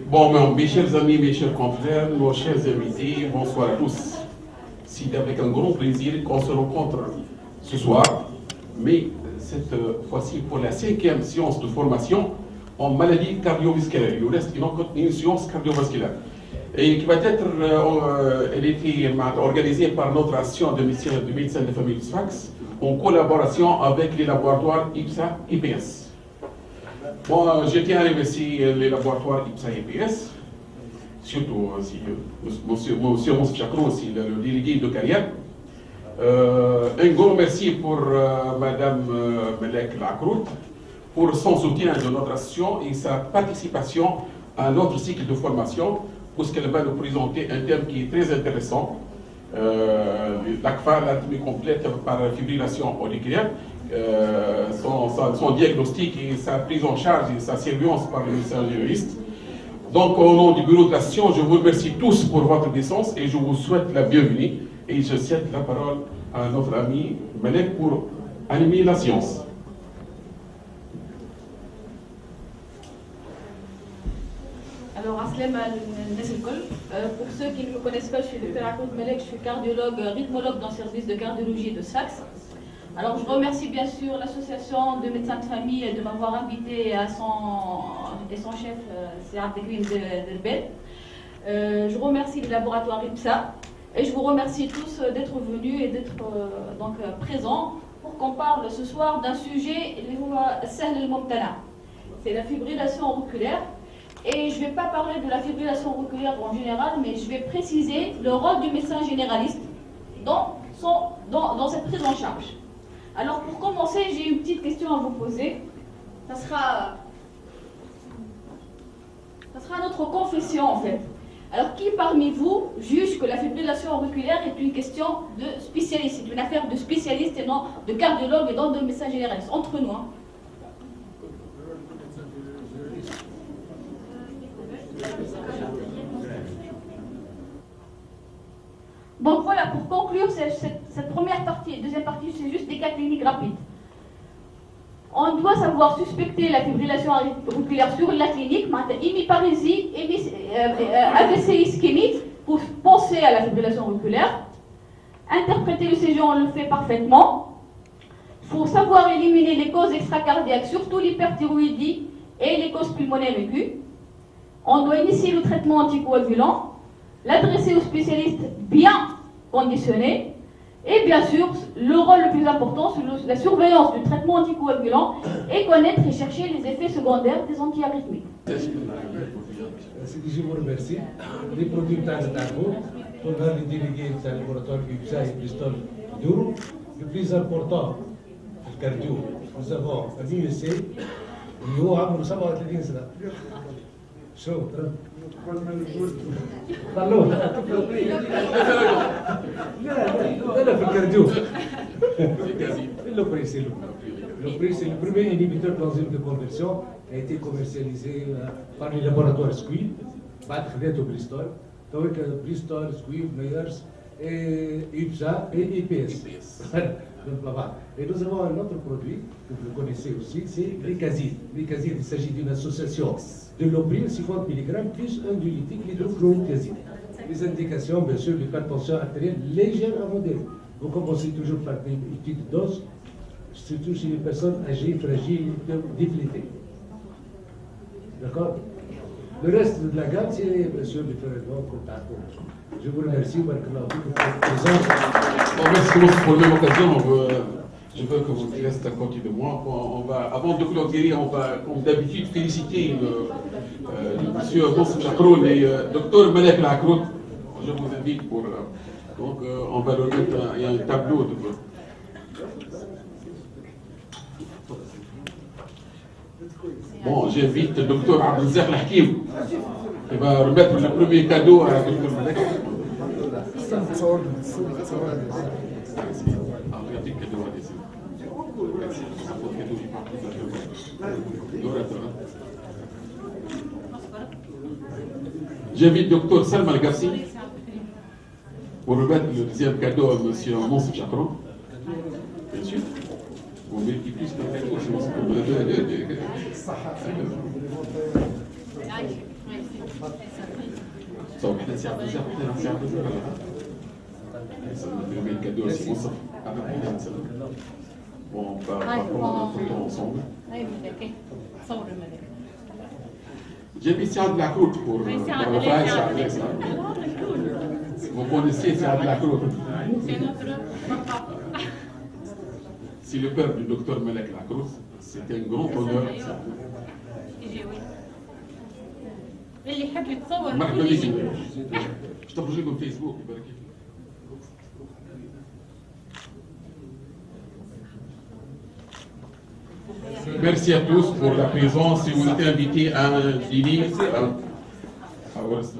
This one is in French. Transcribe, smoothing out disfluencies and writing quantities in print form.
Bon, mes chers amis, mes chers confrères, nos chers invités, bonsoir à tous. C'est avec un grand plaisir qu'on se rencontre ce soir, mais cette fois-ci pour la 5e séance de formation en maladie cardiovasculaire. Il nous reste une séance cardiovasculaire. Et qui va être, elle était organisée par notre association de médecins de famille de Sfax en collaboration avec les laboratoires IPSA-IPS. Bon, je tiens à remercier les laboratoires IPSA-IPS, surtout aussi, monsieur Moussa Chakro, aussi le délégué de carrière. Un grand merci pour Madame Melek Lacroute pour son soutien de notre association et sa participation à notre cycle de formation, puisqu'elle va nous présenter un thème qui est très intéressant, l'ACFA, l'anatomie complète par fibrillation auriculaire, son diagnostic et sa prise en charge et sa surveillance par le médecin généraliste. Donc, au nom du bureau de l'association, je vous remercie tous pour votre présence et je vous souhaite la bienvenue. Et je cède la parole à notre ami Melek pour animer la séance. Alors, Aslem Nesselkol, pour ceux qui ne me connaissent pas, je suis le Dr Ahmed Melek, je suis cardiologue, rythmologue dans le service de cardiologie de Sfax. Alors, je remercie bien sûr l'association de médecins de famille de m'avoir invité à son chef, c'est Abdelkrim Delbel. Je remercie le laboratoire IPSA et je vous remercie tous d'être venus et d'être présents pour qu'on parle ce soir d'un sujet, c'est la fibrillation auriculaire. Et je ne vais pas parler de la fibrillation auriculaire en général, mais je vais préciser le rôle du médecin généraliste dans cette prise en charge. Alors pour commencer, j'ai une petite question à vous poser. Ça sera notre confession en fait. Alors qui parmi vous juge que la fibrillation auriculaire est une question de spécialiste, c'est une affaire de spécialiste et non de cardiologue et non de médecin généraliste, entre nous. Donc voilà, pour conclure cette première partie, deuxième partie, c'est juste des cas cliniques rapides. On doit savoir suspecter la fibrillation auriculaire sur la clinique, hémiparésie, AVC ischémique, pour penser à la fibrillation auriculaire. Interpréter le CG, on le fait parfaitement. Il faut savoir éliminer les causes extracardiaques, surtout l'hyperthyroïdie et les causes pulmonaires aiguës. On doit initier le traitement anticoagulant, l'adresser aux spécialistes bien conditionnés, et bien sûr, le rôle le plus important, c'est la surveillance du traitement anticoagulant et connaître et chercher les effets secondaires des antiarythmiques. Je vous remercie. Les produits de Targo, pour les délégués de laboratoire UPSA et Bristol d'Ouro, le plus important, le cardio, nous avons un USC, nous avons شو ترى خلوه لا في الكارديو le prix c'est le premier inhibiteur d'enzyme de conversion a été commercialisé par les laboratoires Squibb بعد خدته بريستول donc Bristol, Squibb, Myers et UPSA et IPS. Et nous avons un autre produit que vous connaissez aussi, c'est l'Icazide. L'Icazide, il s'agit d'une association de l'opril, 50 mg, plus un diurétique, l'hydrochlorothiazide. Les indications, bien sûr, l'hypertension artérielle légère à modérée. Vous commencez toujours par des petites doses, surtout chez les personnes âgées, fragiles, déflétées. D'accord? Le reste de la gamme, c'est bien sûr différemment contact. Je vous remercie pour votre présence. Merci beaucoup pour la même occasion. Je veux que vous restez à côté de moi. Avant de clôturer, on va, comme d'habitude, féliciter monsieur Moussa Chakro et docteur Melek Lacroute. Je vous invite pour. Donc, on va leur mettre un tableau de. Bon, j'invite le docteur Abdelzer Hakim qui va remettre le premier cadeau à docteur Melek. J'invite docteur Salman Gassi pour remettre le deuxième cadeau à M. Moussa Chakro. Bien sûr. Vous mettez plus de cadeaux, je pense que صوب احنا نساعد بزاف احنا نساعد بزاف ça me fait le cadeau aussi mon sang bon on va prendre une photo ensemble j'ai mis Saad Lacroute pour le frère Saad. Vous connaissez Saad Lacroute? C'est notre papa. C'est le père du docteur Melek Lacroute. C'est un grand honneur. اللي يحب يتصور مرحبا بك. Je t'enregistre sur Facebook. Merci à tous pour la présence et vous êtes invités à un dîner à Ouest.